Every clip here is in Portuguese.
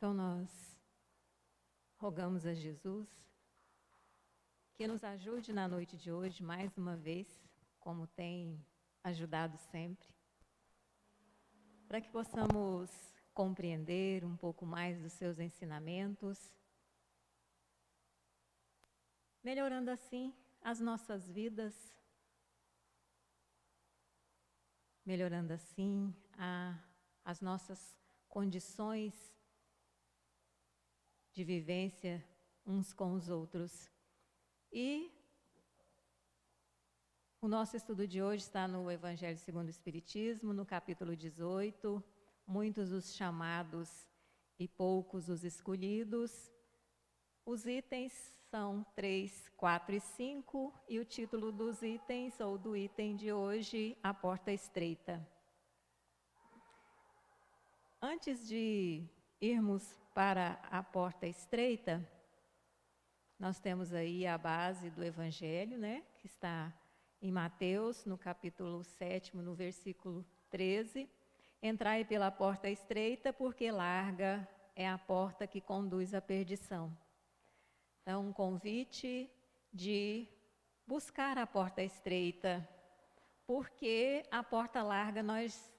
Então nós rogamos a Jesus que nos ajude na noite de hoje, mais uma vez, como tem ajudado sempre, para que possamos compreender um pouco mais dos seus ensinamentos, melhorando assim as nossas vidas, melhorando assim as nossas condições de vivência uns com os outros. E o nosso estudo de hoje está no Evangelho segundo o Espiritismo, no capítulo 18, muitos os chamados e poucos os escolhidos. Os itens são 3, 4 e 5, e o título dos itens, ou do item de hoje, A Porta Estreita. Antes de irmos para a porta estreita, nós temos aí a base do Evangelho, né, que está em Mateus, no capítulo 7, no versículo 13. Entrai pela porta estreita, porque larga é a porta que conduz à perdição. Então, um convite de buscar a porta estreita, porque a porta larga nós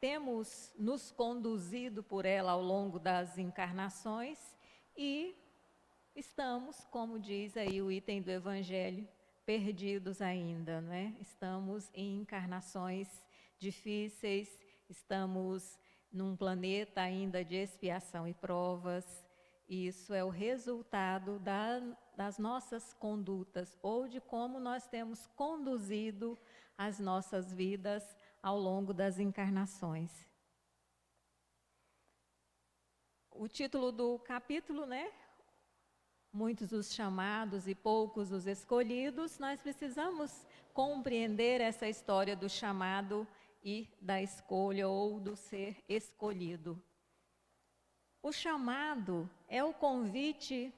temos nos conduzido por ela ao longo das encarnações e estamos, como diz aí o item do Evangelho, perdidos ainda, né? Estamos em encarnações difíceis, estamos num planeta ainda de expiação e provas. E isso é o resultado das nossas condutas, ou de como nós temos conduzido as nossas vidas ao longo das encarnações. O título do capítulo, né? Muitos os chamados e poucos os escolhidos. Nós precisamos compreender essa história do chamado e da escolha, ou do ser escolhido. O chamado é o convite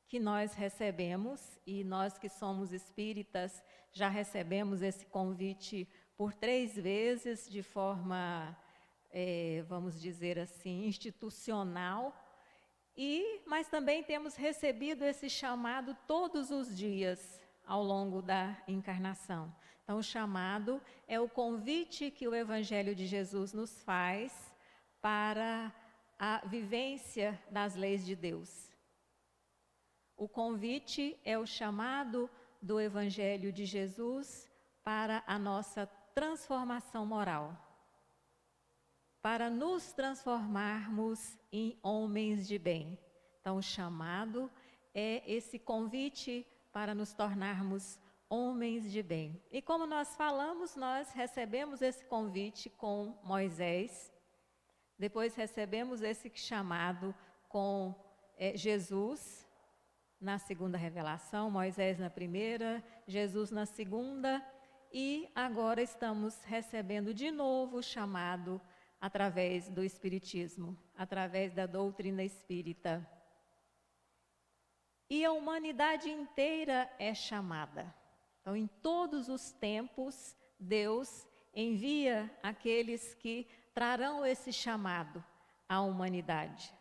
que nós recebemos, e nós que somos espíritas já recebemos esse convite por 3 vezes, de forma, vamos dizer assim, institucional, mas também temos recebido esse chamado todos os dias ao longo da encarnação. Então, o chamado é o convite que o Evangelho de Jesus nos faz para a vivência das leis de Deus. O convite é o chamado do Evangelho de Jesus para a nossa transformação moral, para nos transformarmos em homens de bem. Então, o chamado é esse convite para nos tornarmos homens de bem. E como nós falamos, nós recebemos esse convite com Moisés, depois recebemos esse chamado com Jesus, na segunda revelação, Moisés na primeira, Jesus na segunda, e agora estamos recebendo de novo o chamado através do Espiritismo, através da doutrina espírita. E a humanidade inteira é chamada. Então, em todos os tempos, Deus envia aqueles que trarão esse chamado à humanidade.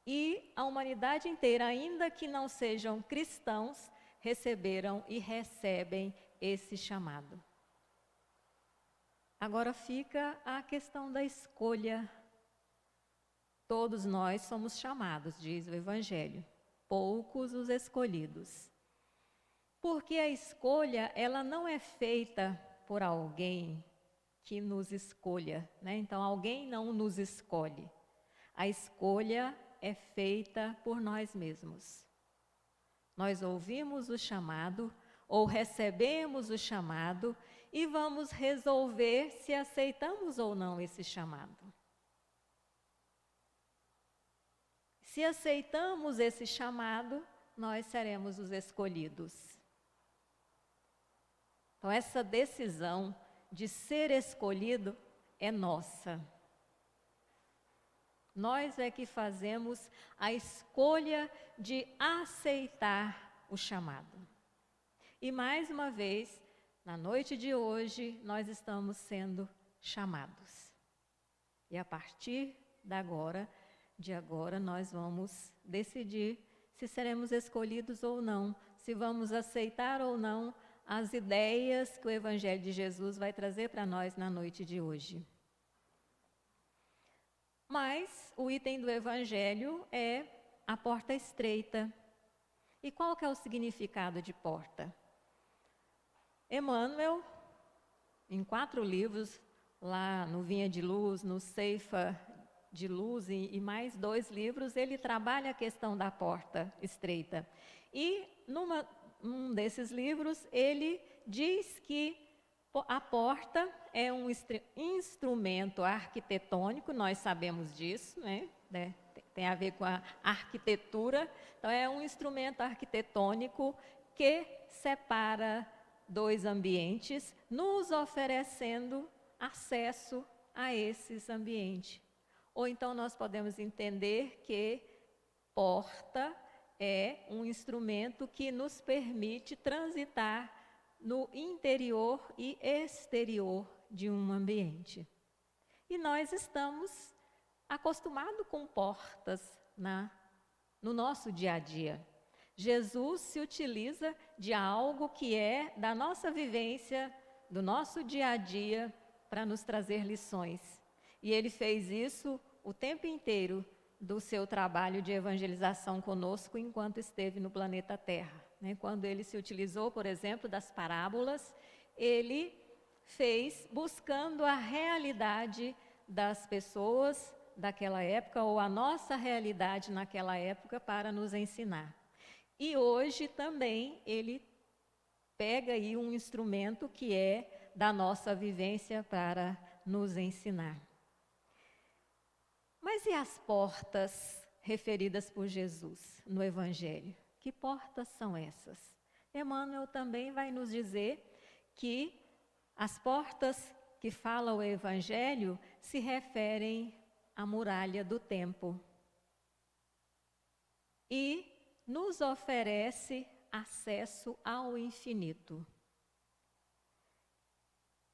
E a humanidade inteira, ainda que não sejam cristãos, receberam e recebem esse chamado. Agora fica a questão da escolha. Todos nós somos chamados, diz o Evangelho, poucos os escolhidos. Porque a escolha, ela não é feita por alguém que nos escolha, né? Então, alguém não nos escolhe. A escolha é feita por nós mesmos. Nós ouvimos o chamado, ou recebemos o chamado, e vamos resolver se aceitamos ou não esse chamado. Se aceitamos esse chamado, nós seremos os escolhidos. Então, essa decisão de ser escolhido é nossa. Nós é que fazemos a escolha de aceitar o chamado. E mais uma vez, na noite de hoje, nós estamos sendo chamados. E a partir de agora, de agora nós vamos decidir se seremos escolhidos ou não, se vamos aceitar ou não as ideias que o Evangelho de Jesus vai trazer para nós na noite de hoje. Mas o item do Evangelho é a porta estreita. E qual que é o significado de porta? Emmanuel, em 4 livros, lá no Vinha de Luz, no Ceifa de Luz e mais 2 livros, ele trabalha a questão da porta estreita. E num desses livros, ele diz que a porta é um instrumento arquitetônico, nós sabemos disso, né? Tem a ver com a arquitetura. Então, é um instrumento arquitetônico que separa 2 ambientes, nos oferecendo acesso a esses ambientes. Ou então nós podemos entender que porta é um instrumento que nos permite transitar no interior e exterior de um ambiente. E nós estamos acostumados com portas no nosso dia a dia. Jesus se utiliza de algo que é da nossa vivência, do nosso dia a dia, para nos trazer lições. E ele fez isso o tempo inteiro do seu trabalho de evangelização conosco enquanto esteve no planeta Terra. Quando ele se utilizou, por exemplo, das parábolas, ele fez buscando a realidade das pessoas daquela época, ou a nossa realidade naquela época, para nos ensinar. E hoje também ele pega aí um instrumento que é da nossa vivência para nos ensinar. Mas e as portas referidas por Jesus no Evangelho? Que portas são essas? Emmanuel também vai nos dizer que as portas que fala o Evangelho se referem à muralha do tempo. E nos oferece acesso ao infinito.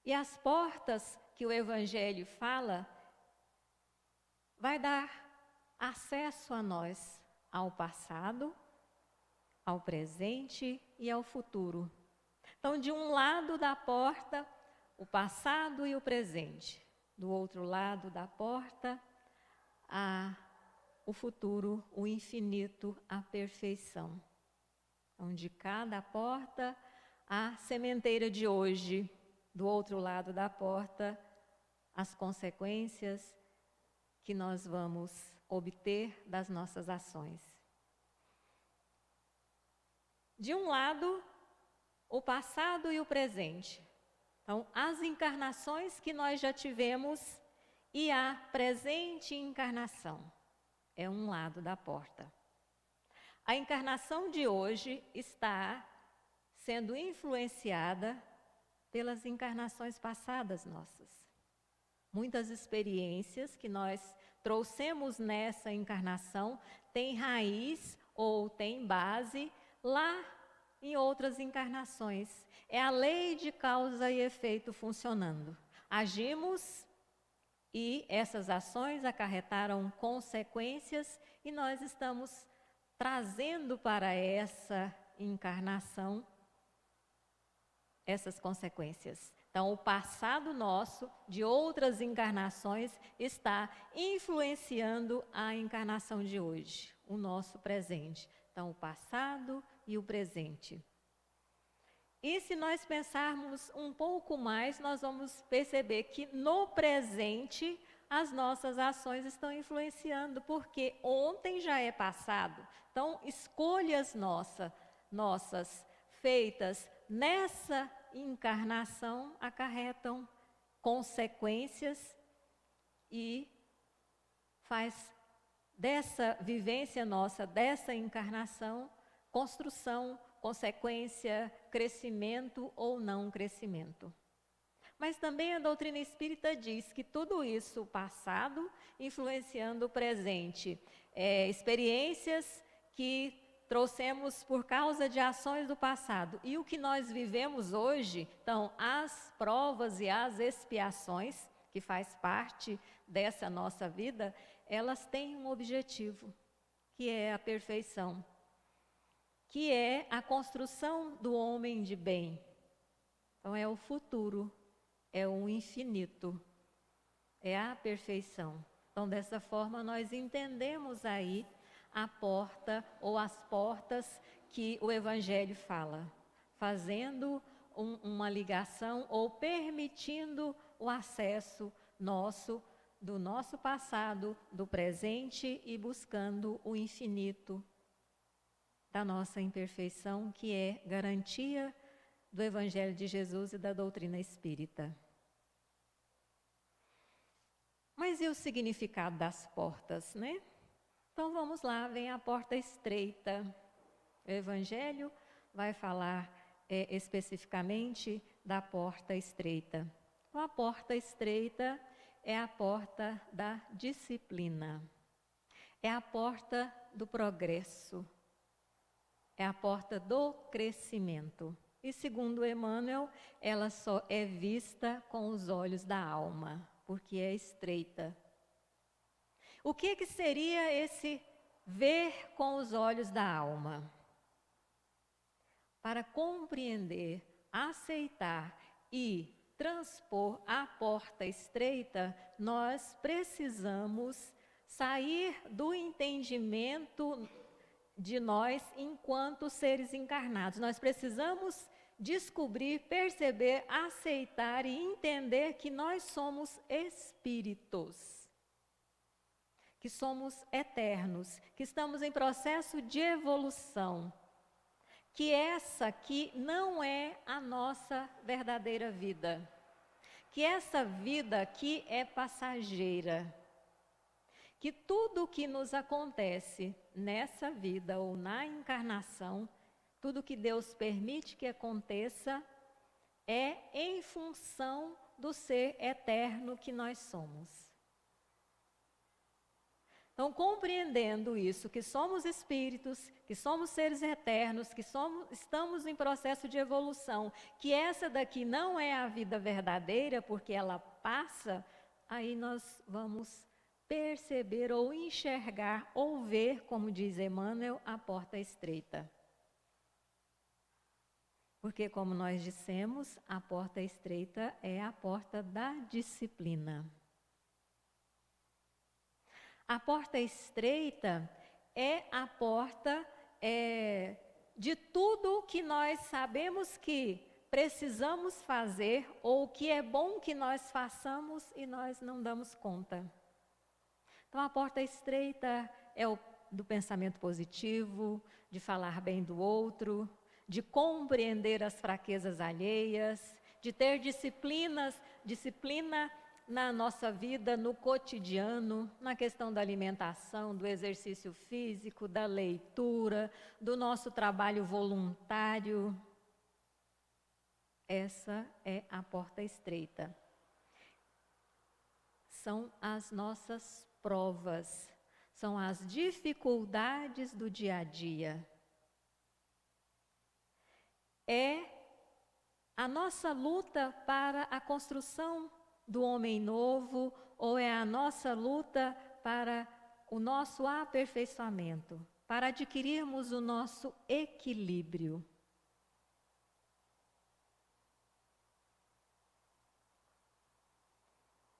E as portas que o Evangelho fala vai dar acesso a nós ao passado, ao presente e ao futuro. Então, de um lado da porta, o passado e o presente. Do outro lado da porta, o futuro, o infinito, a perfeição. Onde cada porta, a sementeira de hoje. Do outro lado da porta, as consequências que nós vamos obter das nossas ações. De um lado, o passado e o presente. Então, as encarnações que nós já tivemos e a presente encarnação. É um lado da porta. A encarnação de hoje está sendo influenciada pelas encarnações passadas nossas. Muitas experiências que nós trouxemos nessa encarnação têm raiz ou têm base lá em outras encarnações. É a lei de causa e efeito funcionando. Agimos e essas ações acarretaram consequências e nós estamos trazendo para essa encarnação essas consequências. Então, o passado nosso, de outras encarnações, está influenciando a encarnação de hoje, o nosso presente. Então, o passado e o presente. E se nós pensarmos um pouco mais, nós vamos perceber que no presente as nossas ações estão influenciando, porque ontem já é passado. Então, escolhas nossas feitas nessa encarnação acarretam consequências e faz dessa vivência nossa, dessa encarnação, construção, consequência, crescimento ou não crescimento. Mas também a doutrina espírita diz que tudo isso, o passado, influenciando o presente, experiências que trouxemos por causa de ações do passado. E o que nós vivemos hoje, então, as provas e as expiações, que faz parte dessa nossa vida, elas têm um objetivo, que é a perfeição, que é a construção do homem de bem. Então é o futuro, é o infinito, é a perfeição. Então dessa forma nós entendemos aí a porta ou as portas que o Evangelho fala, fazendo uma ligação ou permitindo o acesso nosso, do nosso passado, do presente e buscando o infinito da nossa imperfeição, que é garantia do Evangelho de Jesus e da doutrina espírita. Mas e o significado das portas, né? Então vamos lá, vem a porta estreita. O Evangelho vai falar especificamente da porta estreita. Então, a porta estreita é a porta da disciplina, é a porta do progresso, é a porta do crescimento. E segundo Emmanuel, ela só é vista com os olhos da alma, porque é estreita. O que seria esse ver com os olhos da alma? Para compreender, aceitar e transpor a porta estreita, nós precisamos sair do entendimento de nós enquanto seres encarnados. Nós precisamos descobrir, perceber, aceitar e entender que nós somos espíritos, que somos eternos, que estamos em processo de evolução, que essa aqui não é a nossa verdadeira vida, que essa vida aqui é passageira, que tudo o que nos acontece nessa vida ou na encarnação, tudo que Deus permite que aconteça, é em função do ser eterno que nós somos. Então, compreendendo isso, que somos espíritos, que somos seres eternos, que estamos em processo de evolução, que essa daqui não é a vida verdadeira, porque ela passa, aí nós vamos perceber ou enxergar ou ver, como diz Emmanuel, a porta estreita. Porque, como nós dissemos, a porta estreita é a porta da disciplina. A porta estreita é a porta de tudo que nós sabemos que precisamos fazer ou que é bom que nós façamos e nós não damos conta. Então, a porta estreita é o do pensamento positivo, de falar bem do outro, de compreender as fraquezas alheias, de ter disciplina na nossa vida, no cotidiano, na questão da alimentação, do exercício físico, da leitura, do nosso trabalho voluntário. Essa é a porta estreita. São as nossas provas, são as dificuldades do dia a dia. É a nossa luta para a construção do homem novo, ou é a nossa luta para o nosso aperfeiçoamento, para adquirirmos o nosso equilíbrio.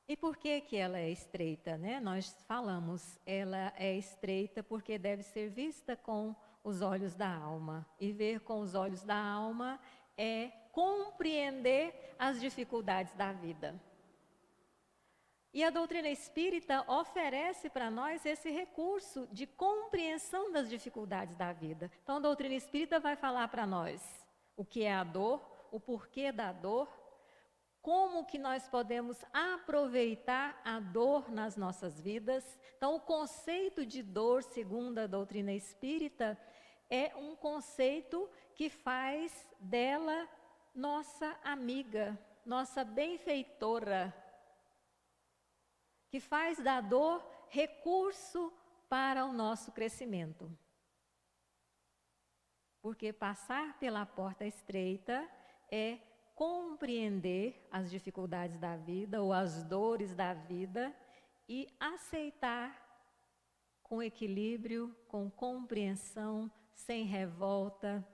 E por que ela é estreita, né? Nós falamos, ela é estreita porque deve ser vista com os olhos da alma. E ver com os olhos da alma é compreender as dificuldades da vida. E a doutrina espírita oferece para nós esse recurso de compreensão das dificuldades da vida. Então, a doutrina espírita vai falar para nós o que é a dor, o porquê da dor, como que nós podemos aproveitar a dor nas nossas vidas. Então, o conceito de dor, segundo a doutrina espírita, é um conceito que faz dela nossa amiga, nossa benfeitora, que faz da dor recurso para o nosso crescimento. Porque passar pela porta estreita é compreender as dificuldades da vida ou as dores da vida e aceitar com equilíbrio, com compreensão, sem revolta,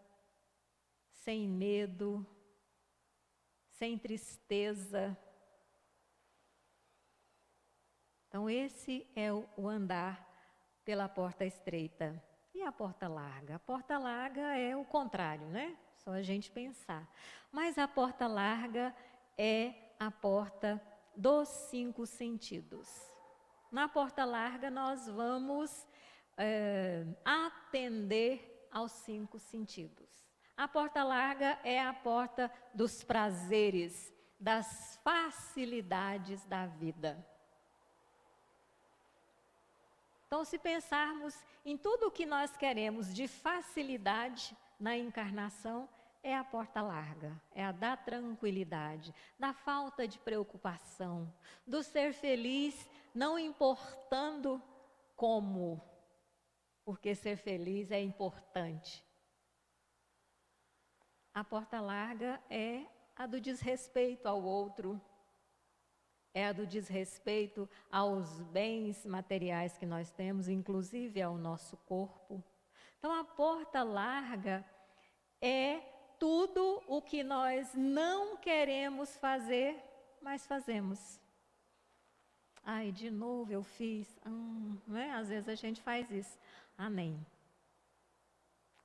sem medo, sem tristeza. Então, esse é o andar pela porta estreita. E a porta larga? A porta larga é o contrário, né? Só a gente pensar. Mas a porta larga é a porta dos 5 sentidos. Na porta larga, nós vamos atender aos 5 sentidos. A porta larga é a porta dos prazeres, das facilidades da vida. Então, se pensarmos em tudo o que nós queremos de facilidade na encarnação, é a porta larga, é a da tranquilidade, da falta de preocupação, do ser feliz, não importando como, porque ser feliz é importante. A porta larga é a do desrespeito ao outro, é a do desrespeito aos bens materiais que nós temos, inclusive ao nosso corpo. Então, a porta larga é tudo o que nós não queremos fazer, mas fazemos. Ai, de novo eu fiz. Né? Às vezes a gente faz isso. Nem.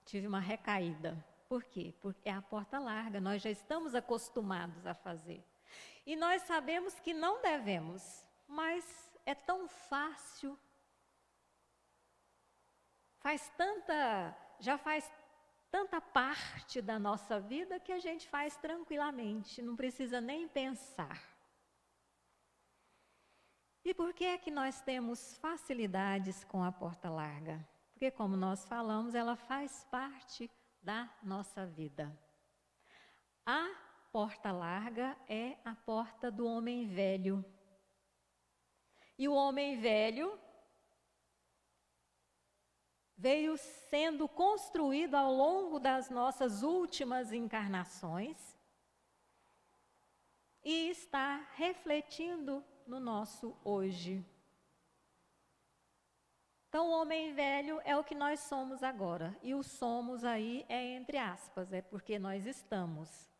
Tive uma recaída. Por quê? Porque é a porta larga, nós já estamos acostumados a fazer. E nós sabemos que não devemos, mas é tão fácil. Já faz tanta parte da nossa vida que a gente faz tranquilamente, não precisa nem pensar. E por que é que nós temos facilidades com a porta larga? Porque, como nós falamos, ela faz parte da nossa vida. A porta larga é a porta do homem velho. E o homem velho veio sendo construído ao longo das nossas últimas encarnações e está refletindo no nosso hoje. Então, o homem velho é o que nós somos agora. E o somos aí é entre aspas, é porque nós estamos.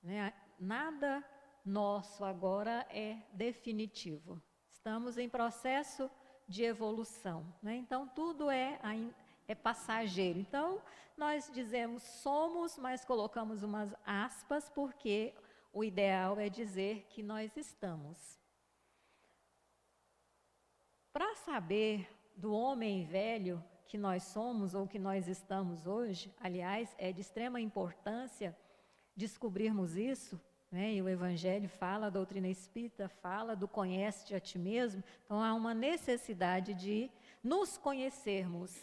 Né? Nada nosso agora é definitivo. Estamos em processo de evolução. Né? Então, tudo é passageiro. Então, nós dizemos somos, mas colocamos umas aspas, porque o ideal é dizer que nós estamos. Para saber do homem velho que nós somos ou que nós estamos hoje, aliás, é de extrema importância descobrirmos isso, né? E o Evangelho fala, a doutrina espírita fala do conhece-te a ti mesmo, então há uma necessidade de nos conhecermos.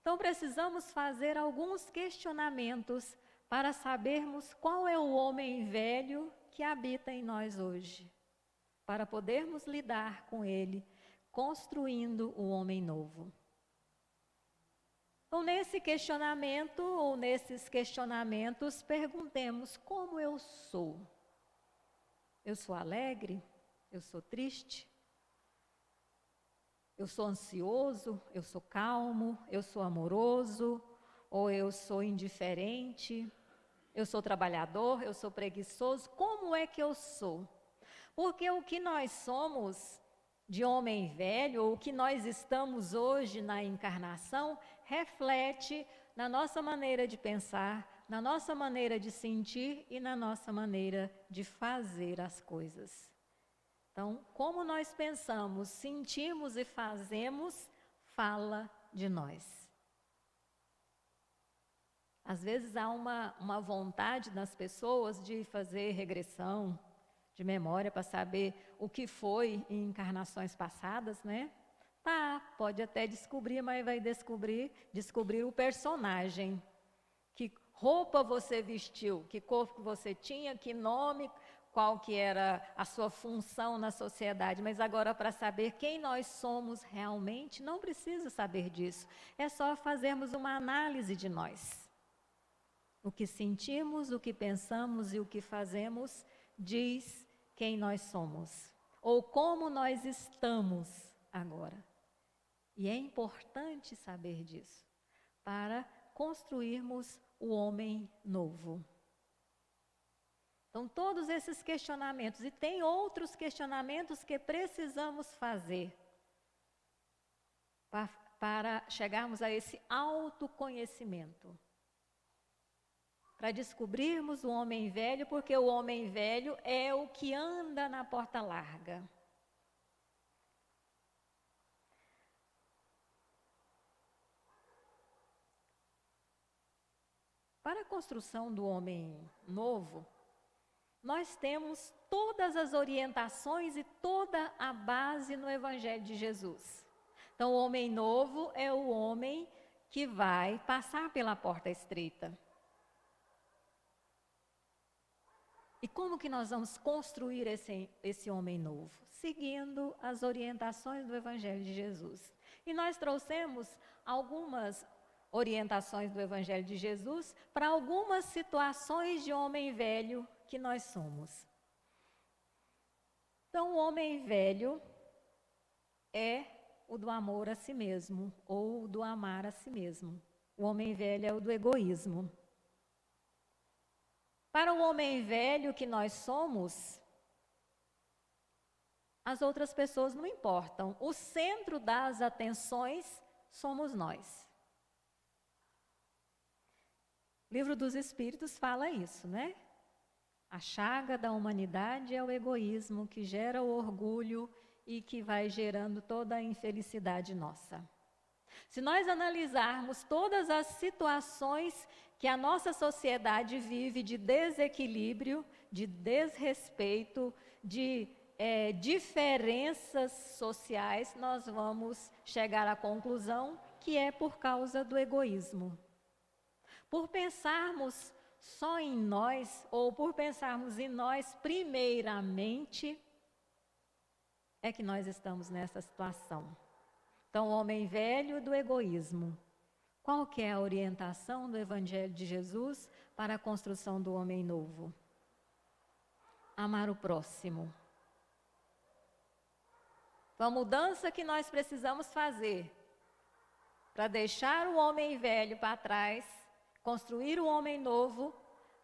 Então precisamos fazer alguns questionamentos para sabermos qual é o homem velho que habita em nós hoje, para podermos lidar com ele, construindo o homem novo. Então, nesse questionamento, ou nesses questionamentos, perguntemos como eu sou. Eu sou alegre? Eu sou triste? Eu sou ansioso? Eu sou calmo? Eu sou amoroso? Ou eu sou indiferente? Eu sou trabalhador? Eu sou preguiçoso? Como é que eu sou? Porque o que nós somos de homem velho, ou o que nós estamos hoje na encarnação, reflete na nossa maneira de pensar, na nossa maneira de sentir e na nossa maneira de fazer as coisas. Então, como nós pensamos, sentimos e fazemos, fala de nós. Às vezes há uma vontade das pessoas de fazer regressão de memória para saber o que foi em encarnações passadas, né? Pode até descobrir, mas vai descobrir o personagem. Que roupa você vestiu, que corpo você tinha, que nome, qual que era a sua função na sociedade. Mas agora, para saber quem nós somos realmente, não precisa saber disso. É só fazermos uma análise de nós. O que sentimos, o que pensamos e o que fazemos diz quem nós somos. Ou como nós estamos agora. E é importante saber disso, para construirmos o homem novo. Então, todos esses questionamentos, e tem outros questionamentos que precisamos fazer para chegarmos a esse autoconhecimento. Para descobrirmos o homem velho, porque o homem velho é o que anda na porta larga. Para a construção do homem novo, nós temos todas as orientações e toda a base no Evangelho de Jesus. Então, o homem novo é o homem que vai passar pela porta estreita. E como que nós vamos construir esse homem novo? Seguindo as orientações do Evangelho de Jesus. E nós trouxemos algumas orientações do Evangelho de Jesus para algumas situações de homem velho que nós somos. Então, o homem velho é o do amor a si mesmo, ou do amar a si mesmo. O homem velho é o do egoísmo. Para o homem velho que nós somos, as outras pessoas não importam. O centro das atenções somos nós. O Livro dos Espíritos fala isso, né? A chaga da humanidade é o egoísmo que gera o orgulho e que vai gerando toda a infelicidade nossa. Se nós analisarmos todas as situações que a nossa sociedade vive de desequilíbrio, de desrespeito, de diferenças sociais, nós vamos chegar à conclusão que é por causa do egoísmo. Por pensarmos só em nós, ou por pensarmos em nós primeiramente, é que nós estamos nessa situação. Então, o homem velho do egoísmo. Qual que é a orientação do Evangelho de Jesus para a construção do homem novo? Amar o próximo. Então, a mudança que nós precisamos fazer para deixar o homem velho para trás, construir o homem novo,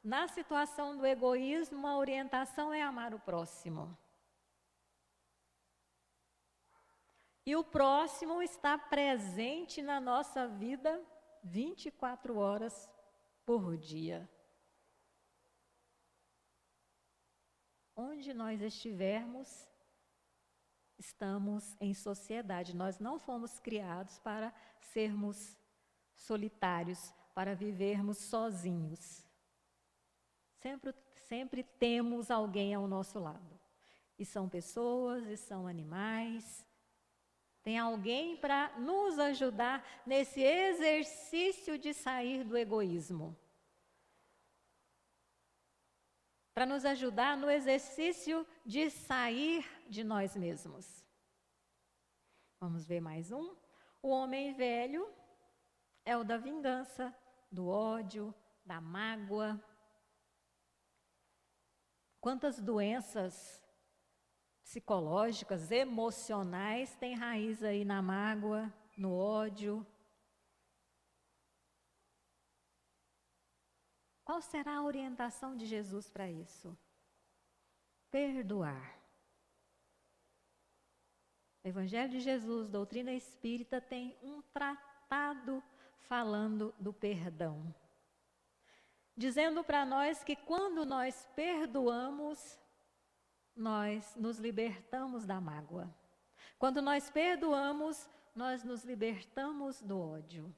na situação do egoísmo, a orientação é amar o próximo. E o próximo está presente na nossa vida 24 horas por dia. Onde nós estivermos, estamos em sociedade. Nós não fomos criados para sermos solitários, para vivermos sozinhos. Sempre temos alguém ao nosso lado. E são pessoas, e são animais. Tem alguém para nos ajudar nesse exercício de sair do egoísmo. Para nos ajudar no exercício de sair de nós mesmos. Vamos ver mais um. O homem velho é o da vingança, do ódio, da mágoa. Quantas doenças psicológicas, emocionais têm raiz aí na mágoa, no ódio? Qual será a orientação de Jesus para isso? Perdoar. O Evangelho de Jesus, doutrina espírita, tem um tratado falando do perdão. Dizendo para nós que quando nós perdoamos, nós nos libertamos da mágoa. Quando nós perdoamos, nós nos libertamos do ódio.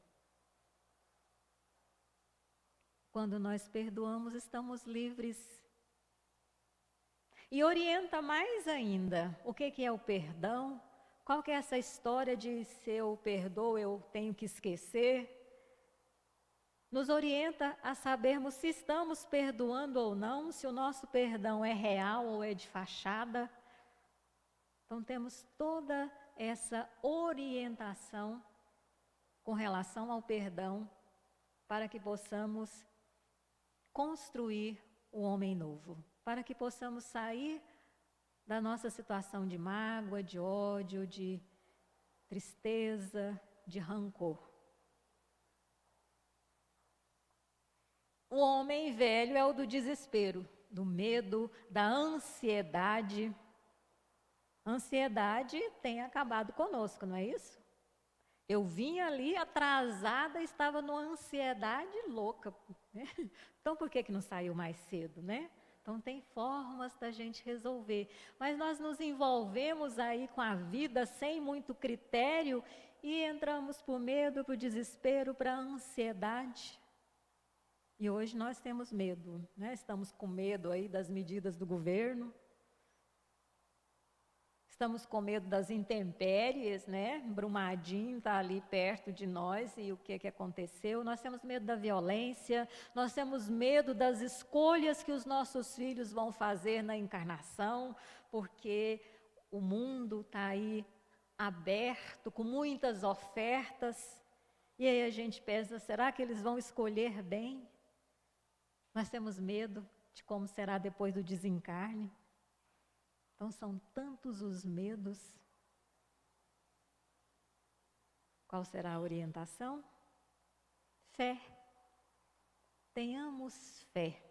Quando nós perdoamos, estamos livres. E orienta mais ainda o que é o perdão, qual que é essa história de se eu perdoo, eu tenho que esquecer. Nos orienta a sabermos se estamos perdoando ou não, se o nosso perdão é real ou é de fachada. Então temos toda essa orientação com relação ao perdão para que possamos construir o homem novo, para que possamos sair da nossa situação de mágoa, de ódio, de tristeza, de rancor. O homem velho é o do desespero, do medo, da ansiedade. A ansiedade tem acabado conosco, não é isso? Eu vim ali atrasada, estava numa ansiedade louca, né? Então por que não saiu mais cedo, né? Então tem formas da gente resolver. Mas nós nos envolvemos aí com a vida sem muito critério e entramos por medo, por desespero, para ansiedade. E hoje nós temos medo, né? Estamos com medo aí das medidas do governo. Estamos com medo das intempéries, né? Brumadinho está ali perto de nós e o que aconteceu? Nós temos medo da violência, nós temos medo das escolhas que os nossos filhos vão fazer na encarnação, porque o mundo está aí aberto, com muitas ofertas, e aí a gente pensa, será que eles vão escolher bem? Nós temos medo de como será depois do desencarne. Então, são tantos os medos. Qual será a orientação? Fé. Tenhamos fé.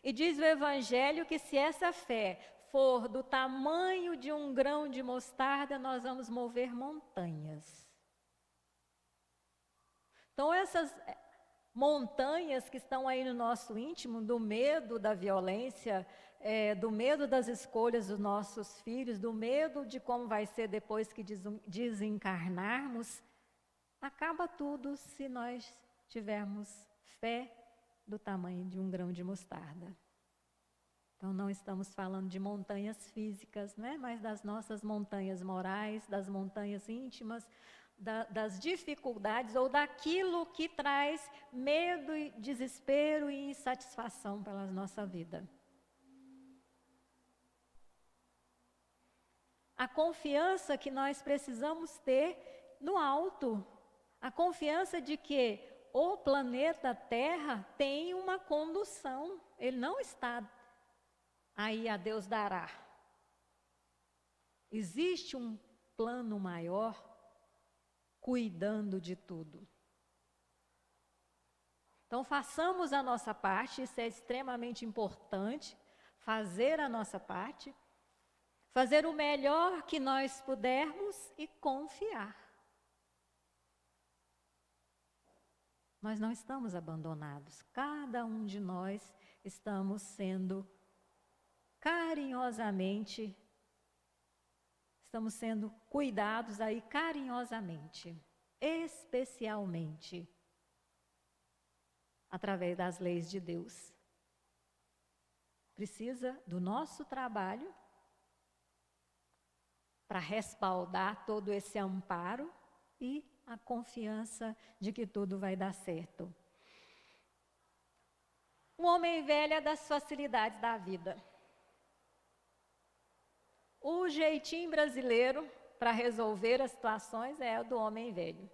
E diz o Evangelho que se essa fé for do tamanho de um grão de mostarda, nós vamos mover montanhas. Então, essas montanhas que estão aí no nosso íntimo, do medo da violência, do medo das escolhas dos nossos filhos, do medo de como vai ser depois que desencarnarmos, acaba tudo se nós tivermos fé do tamanho de um grão de mostarda. Então não estamos falando de montanhas físicas, né? Mas das nossas montanhas morais, das montanhas íntimas, das dificuldades ou daquilo que traz medo, e desespero e insatisfação pela nossa vida. A confiança que nós precisamos ter no alto, a confiança de que o planeta Terra tem uma condução, ele não está aí a Deus dará. Existe um plano maior cuidando de tudo. Então façamos a nossa parte, isso é extremamente importante, fazer a nossa parte, fazer o melhor que nós pudermos e confiar. Nós não estamos abandonados, cada um de nós estamos sendo carinhosamente, estamos sendo cuidados aí carinhosamente, especialmente através das leis de Deus. Precisa do nosso trabalho para respaldar todo esse amparo e a confiança de que tudo vai dar certo. O homem velho é das facilidades da vida. O jeitinho brasileiro para resolver as situações é o do homem velho.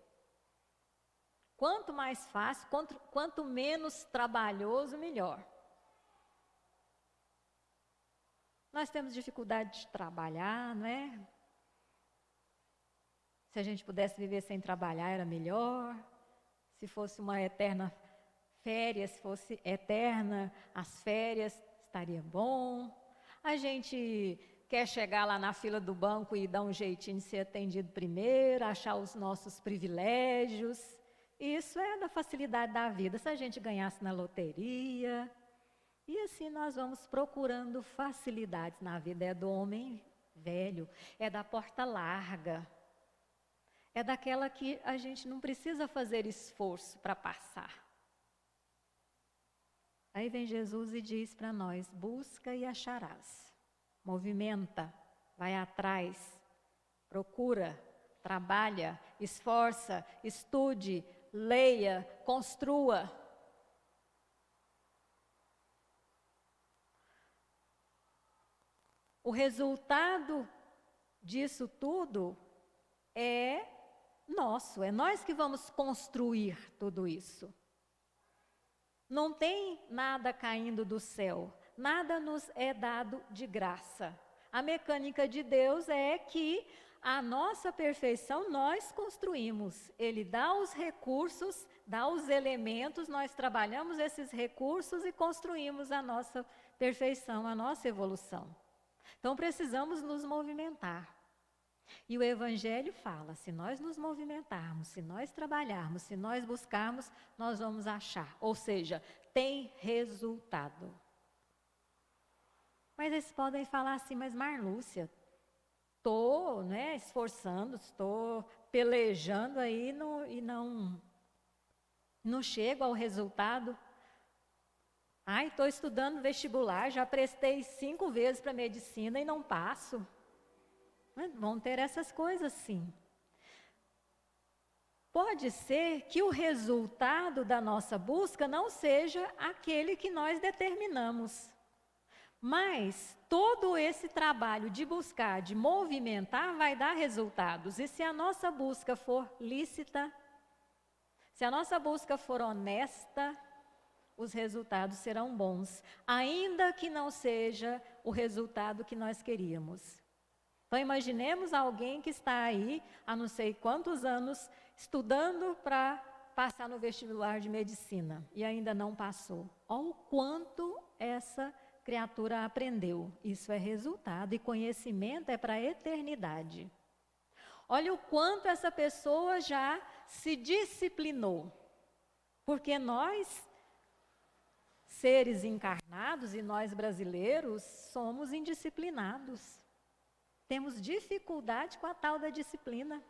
Quanto mais fácil, quanto menos trabalhoso, melhor. Nós temos dificuldade de trabalhar, não é? Se a gente pudesse viver sem trabalhar, era melhor. Se fosse uma eterna férias, se fosse eterna as férias, estaria bom. A gente quer chegar lá na fila do banco e dar um jeitinho de ser atendido primeiro, achar os nossos privilégios. Isso é da facilidade da vida. Se a gente ganhasse na loteria. E assim nós vamos procurando facilidades na vida. É do homem velho, é da porta larga. É daquela que a gente não precisa fazer esforço para passar. Aí vem Jesus e diz para nós, busca e acharás. Movimenta, vai atrás, procura, trabalha, esforça, estude, leia, construa. O resultado disso tudo é nosso, é nós que vamos construir tudo isso. Não tem nada caindo do céu, nada nos é dado de graça. A mecânica de Deus é que a nossa perfeição nós construímos. Ele dá os recursos, dá os elementos, nós trabalhamos esses recursos e construímos a nossa perfeição, a nossa evolução. Então precisamos nos movimentar. E o Evangelho fala, se nós nos movimentarmos, se nós trabalharmos, se nós buscarmos, nós vamos achar. Ou seja, tem resultado. Mas eles podem falar assim, mas Marlúcia, estou esforçando, estou pelejando aí e não chego ao resultado. Ai, estou estudando vestibular, já prestei 5 vezes para medicina e não passo. Vão ter essas coisas sim. Pode ser que o resultado da nossa busca não seja aquele que nós determinamos. Mas todo esse trabalho de buscar, de movimentar, vai dar resultados. E se a nossa busca for lícita, se a nossa busca for honesta, os resultados serão bons, ainda que não seja o resultado que nós queríamos. Então imaginemos alguém que está aí há não sei quantos anos estudando para passar no vestibular de medicina e ainda não passou. Olha o quanto essa criatura aprendeu. Isso é resultado e conhecimento é para a eternidade. Olha o quanto essa pessoa já se disciplinou. Porque nós, seres encarnados e nós brasileiros, somos indisciplinados. Temos dificuldade com a tal da disciplina.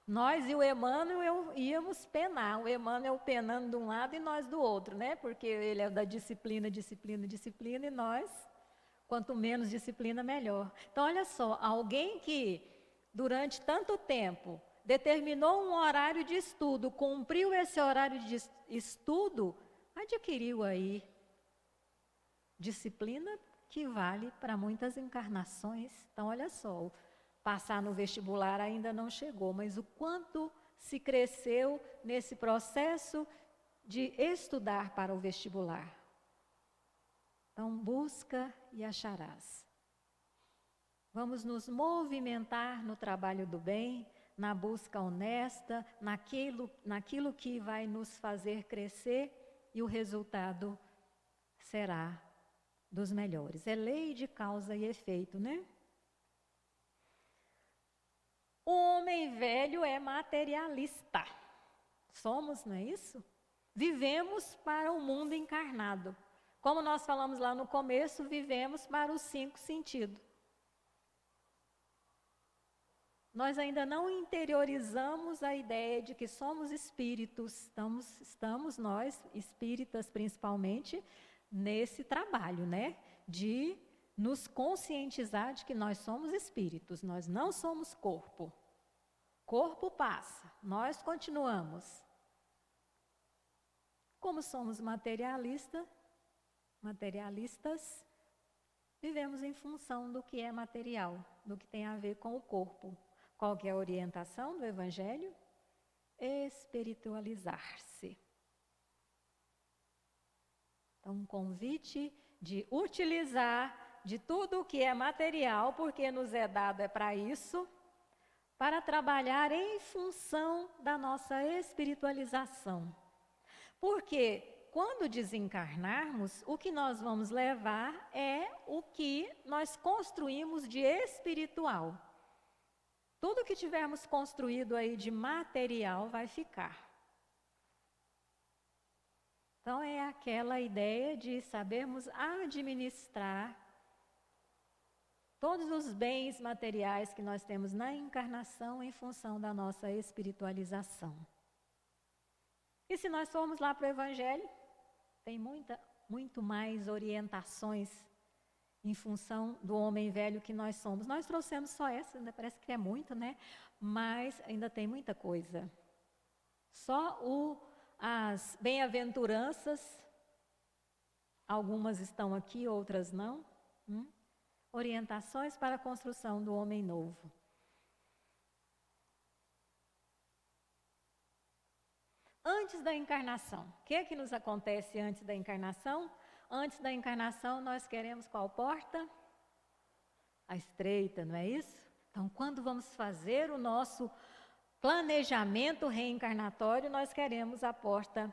Nós e o Emmanuel íamos penar, o Emmanuel penando de um lado e nós do outro, né? Porque ele é da disciplina, e nós, quanto menos disciplina, melhor. Então, olha só, alguém que durante tanto tempo determinou um horário de estudo, cumpriu esse horário de estudo, adquiriu aí disciplina que vale para muitas encarnações. Então, olha só, passar no vestibular ainda não chegou, mas o quanto se cresceu nesse processo de estudar para o vestibular. Então, busca e acharás. Vamos nos movimentar no trabalho do bem, na busca honesta, naquilo que vai nos fazer crescer, e o resultado será dos melhores. É lei de causa e efeito, né? O homem velho é materialista. Somos, não é isso? Vivemos para o mundo encarnado. Como nós falamos lá no começo, vivemos para os 5 sentidos. Nós ainda não interiorizamos a ideia de que somos espíritos. Estamos nós, espíritas principalmente, nesse trabalho, né? De nos conscientizar de que nós somos espíritos, nós não somos corpo. Corpo passa, nós continuamos. Como somos materialistas, vivemos em função do que é material, do que tem a ver com o corpo. Qual que é a orientação do Evangelho? Espiritualizar-se. Então, um convite de utilizar de tudo o que é material, porque nos é dado é para isso, para trabalhar em função da nossa espiritualização. Porque quando desencarnarmos, o que nós vamos levar é o que nós construímos de espiritual. Tudo que tivermos construído aí de material vai ficar. Então é aquela ideia de sabermos administrar todos os bens materiais que nós temos na encarnação em função da nossa espiritualização. E se nós formos lá para o Evangelho, tem muito mais orientações em função do homem velho que nós somos. Nós trouxemos só essa, ainda parece que é muito, né? Mas ainda tem muita coisa. Só as bem-aventuranças, algumas estão aqui, outras não. Orientações para a construção do homem novo. Antes da encarnação, o que é que nos acontece antes da encarnação? Antes da encarnação, nós queremos qual porta? A estreita, não é isso? Então, quando vamos fazer o nosso planejamento reencarnatório, nós queremos a porta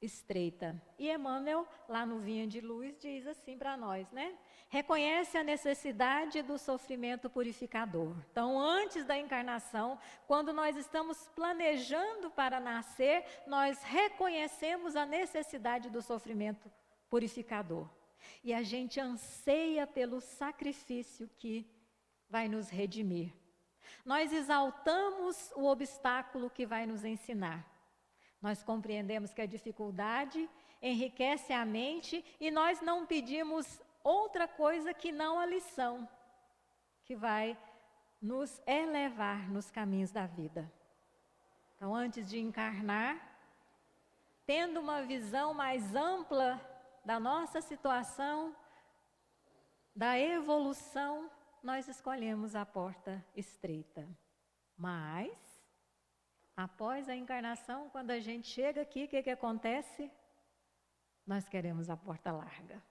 estreita. E Emmanuel, lá no Vinha de Luz, diz assim para nós, né? Reconhece a necessidade do sofrimento purificador. Então, antes da encarnação, quando nós estamos planejando para nascer, nós reconhecemos a necessidade do sofrimento purificador. E a gente anseia pelo sacrifício que vai nos redimir. Nós exaltamos o obstáculo que vai nos ensinar. Nós compreendemos que a dificuldade enriquece a mente e nós não pedimos outra coisa que não a lição, que vai nos elevar nos caminhos da vida. Então, antes de encarnar, tendo uma visão mais ampla da nossa situação, da evolução, nós escolhemos a porta estreita. Mas, após a encarnação, quando a gente chega aqui, o que acontece? Nós queremos a porta larga.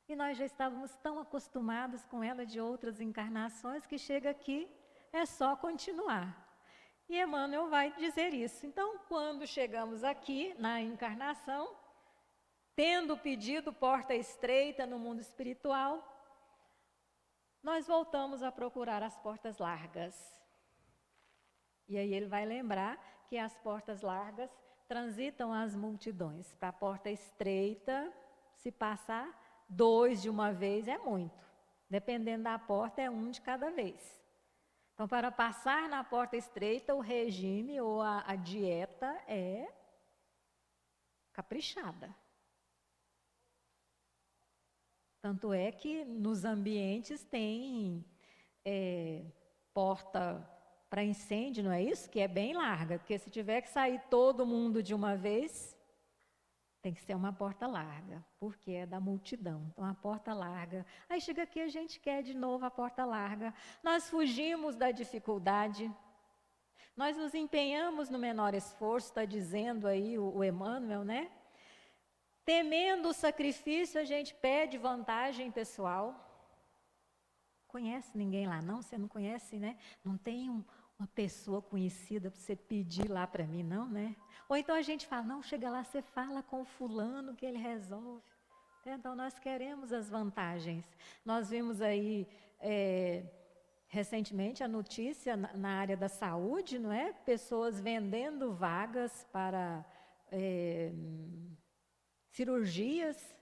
E nós já estávamos tão acostumados com ela de outras encarnações que chega aqui, é só continuar. E Emmanuel vai dizer isso. Então, quando chegamos aqui na encarnação, tendo pedido porta estreita no mundo espiritual, nós voltamos a procurar as portas largas. E aí ele vai lembrar que as portas largas transitam as multidões. Para a porta estreita, se passar 2 de uma vez é muito. Dependendo da porta, é 1 de cada vez. Então, para passar na porta estreita, o regime ou a dieta é caprichada. Tanto é que nos ambientes tem porta para incêndio, não é isso? Que é bem larga, porque se tiver que sair todo mundo de uma vez, tem que ser uma porta larga, porque é da multidão. Então, a porta larga. Aí chega aqui, a gente quer de novo a porta larga. Nós fugimos da dificuldade. Nós nos empenhamos no menor esforço, está dizendo aí o Emmanuel, né? Temendo o sacrifício, a gente pede vantagem pessoal. Conhece ninguém lá não? Você não conhece, né? Não tem uma pessoa conhecida para você pedir lá para mim, não, né? Ou então a gente fala, não, chega lá, você fala com o fulano que ele resolve. Então, nós queremos as vantagens. Nós vimos aí, recentemente, a notícia na área da saúde, não é? Pessoas vendendo vagas para cirurgias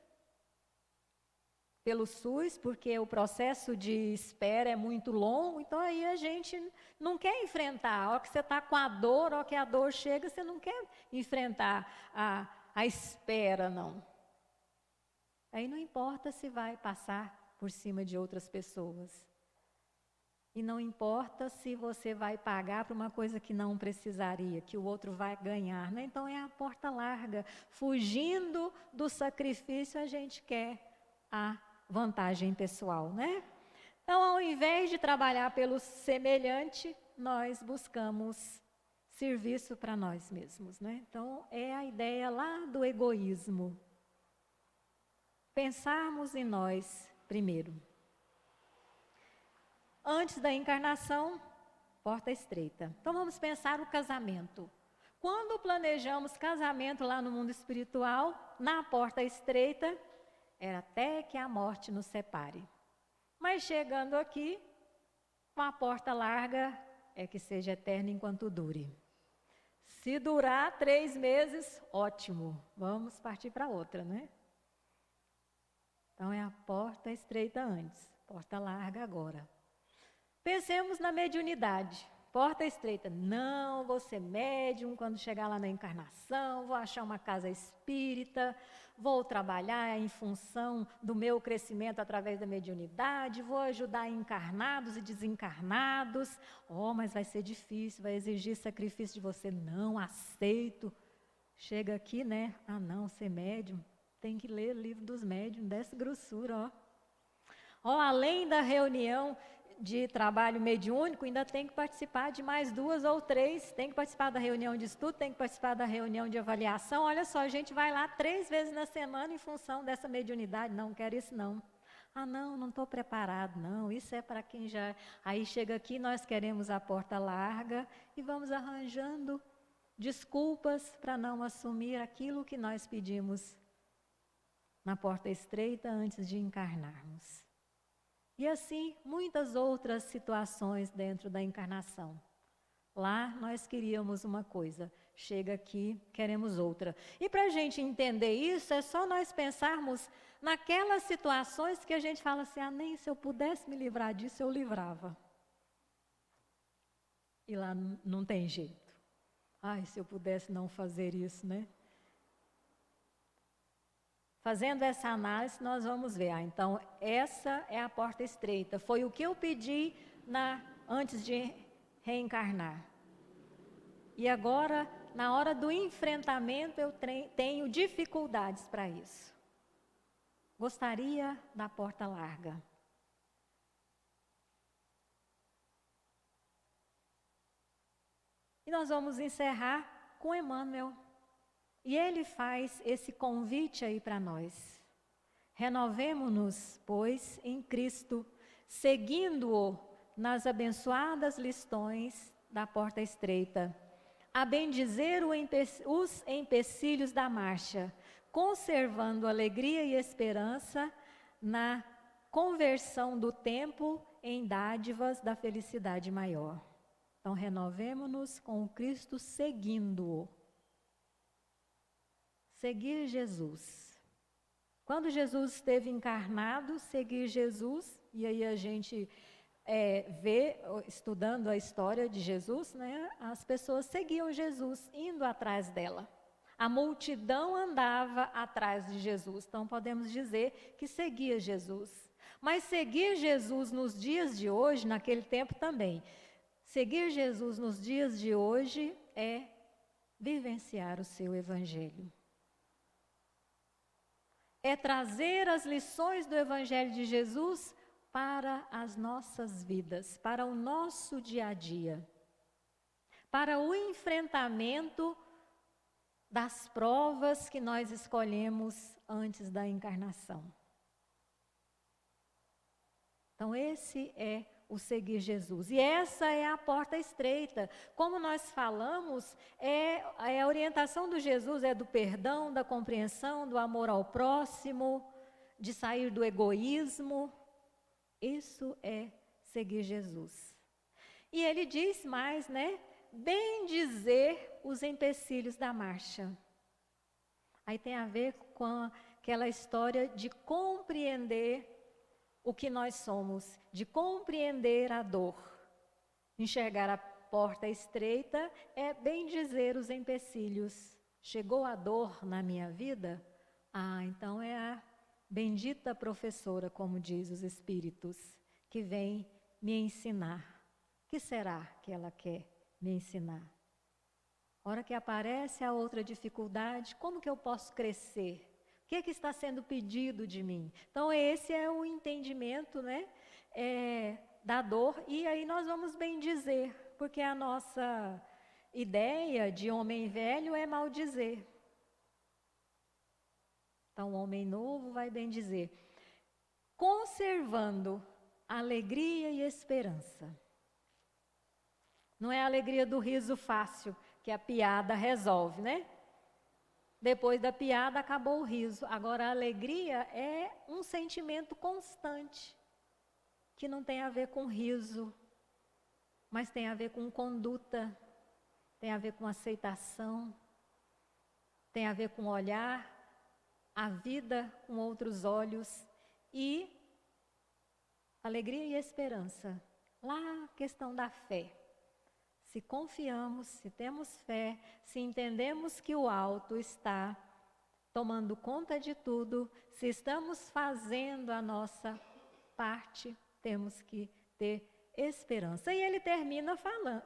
pelo SUS, porque o processo de espera é muito longo, então aí a gente não quer enfrentar. A hora que você está com a dor, a hora que a dor chega, você não quer enfrentar a espera, não. Aí não importa se vai passar por cima de outras pessoas. E não importa se você vai pagar por uma coisa que não precisaria, que o outro vai ganhar, né? Então é a porta larga. Fugindo do sacrifício, a gente quer a vantagem pessoal, né? Então, ao invés de trabalhar pelo semelhante, nós buscamos serviço para nós mesmos, né? Então, é a ideia lá do egoísmo. Pensarmos em nós primeiro. Antes da encarnação, porta estreita. Então, vamos pensar o casamento. Quando planejamos casamento lá no mundo espiritual, na porta estreita, era até que a morte nos separe. Mas chegando aqui, com a porta larga, é que seja eterna enquanto dure. Se durar 3 meses, ótimo. Vamos partir para outra, né? Então, é a porta estreita antes, porta larga agora. Pensemos na mediunidade. Porta estreita. Não vou ser médium quando chegar lá na encarnação, vou achar uma casa espírita, vou trabalhar em função do meu crescimento através da mediunidade, vou ajudar encarnados e desencarnados. Oh, mas vai ser difícil, vai exigir sacrifício de você. Não aceito. Chega aqui, né? Ah, não, ser médium. Tem que ler o livro dos médiuns, dessa grossura, ó. Ó, além da reunião de trabalho mediúnico, ainda tem que participar de mais 2 ou 3, tem que participar da reunião de estudo, tem que participar da reunião de avaliação. Olha só, a gente vai lá 3 vezes na semana em função dessa mediunidade. Não quero isso, não. Ah, não estou preparado, não, isso é para quem já... Aí chega aqui, nós queremos a porta larga e vamos arranjando desculpas para não assumir aquilo que nós pedimos na porta estreita antes de encarnarmos. E assim, muitas outras situações dentro da encarnação. Lá nós queríamos uma coisa, chega aqui, queremos outra. E para a gente entender isso, é só nós pensarmos naquelas situações que a gente fala assim, ah, nem se eu pudesse me livrar disso, eu livrava. E lá não tem jeito. Ai, se eu pudesse não fazer isso, né? Fazendo essa análise, nós vamos ver. Ah, então, essa é a porta estreita. Foi o que eu pedi antes de reencarnar. E agora, na hora do enfrentamento, eu tenho dificuldades para isso. Gostaria da porta larga. E nós vamos encerrar com Emmanuel. E ele faz esse convite aí para nós. Renovemo-nos, pois, em Cristo, seguindo-o nas abençoadas lições da porta estreita, a bendizer os empecilhos da marcha, conservando alegria e esperança na conversão do tempo em dádivas da felicidade maior. Então, renovemo-nos com o Cristo seguindo-o. Seguir Jesus. Quando Jesus esteve encarnado, seguir Jesus, e aí a gente vê, estudando a história de Jesus, né, as pessoas seguiam Jesus, indo atrás dela. A multidão andava atrás de Jesus, então podemos dizer que seguia Jesus. Mas seguir Jesus nos dias de hoje, naquele tempo também, seguir Jesus nos dias de hoje é vivenciar o seu Evangelho. É trazer as lições do Evangelho de Jesus para as nossas vidas, para o nosso dia a dia, para o enfrentamento das provas que nós escolhemos antes da encarnação. Então, esse é o seguir Jesus. E essa é a porta estreita. Como nós falamos, a orientação do Jesus é do perdão, da compreensão, do amor ao próximo, de sair do egoísmo. Isso é seguir Jesus. E ele diz mais, né? Bendizer os empecilhos da marcha. Aí tem a ver com aquela história de compreender o que nós somos, de compreender a dor. Enxergar a porta estreita é bendizer os empecilhos. Chegou a dor na minha vida? Ah, então é a bendita professora, como diz os espíritos, que vem me ensinar. O que será que ela quer me ensinar? A hora que aparece a outra dificuldade, como que eu posso crescer? O que está sendo pedido de mim? Então, esse é o entendimento, né, da dor. E aí nós vamos bem dizer, porque a nossa ideia de homem velho é maldizer. Então, o homem novo vai bem dizer, conservando alegria e esperança. Não é a alegria do riso fácil, que a piada resolve, né? Depois da piada, acabou o riso. Agora, a alegria é um sentimento constante, que não tem a ver com riso, mas tem a ver com conduta, tem a ver com aceitação, tem a ver com olhar a vida com outros olhos e alegria e esperança. Lá, a questão da fé. Se confiamos, se temos fé, se entendemos que o alto está tomando conta de tudo, se estamos fazendo a nossa parte, temos que ter esperança. E ele termina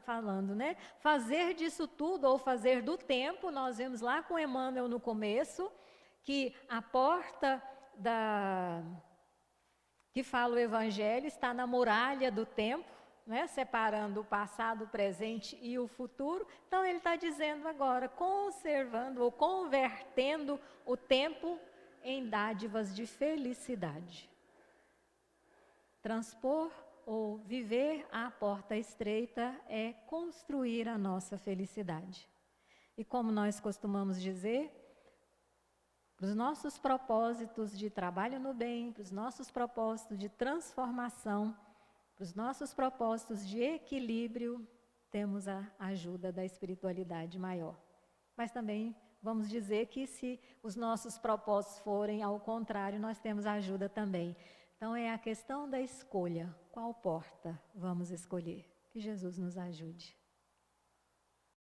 falando, né? Fazer disso tudo, ou fazer do tempo, nós vimos lá com Emmanuel no começo, que a porta que fala o Evangelho está na muralha do tempo, né, separando o passado, o presente e o futuro. Então ele está dizendo agora, conservando ou convertendo o tempo em dádivas de felicidade. transpor ou viver a porta estreita é construir a nossa felicidade. E como nós costumamos dizer, para os nossos propósitos de trabalho no bem, para os nossos propósitos de transformação, para os nossos propósitos de equilíbrio, temos a ajuda da espiritualidade maior. Mas também vamos dizer que se os nossos propósitos forem ao contrário, nós temos ajuda também. Então é a questão da escolha. Qual porta vamos escolher? Que Jesus nos ajude.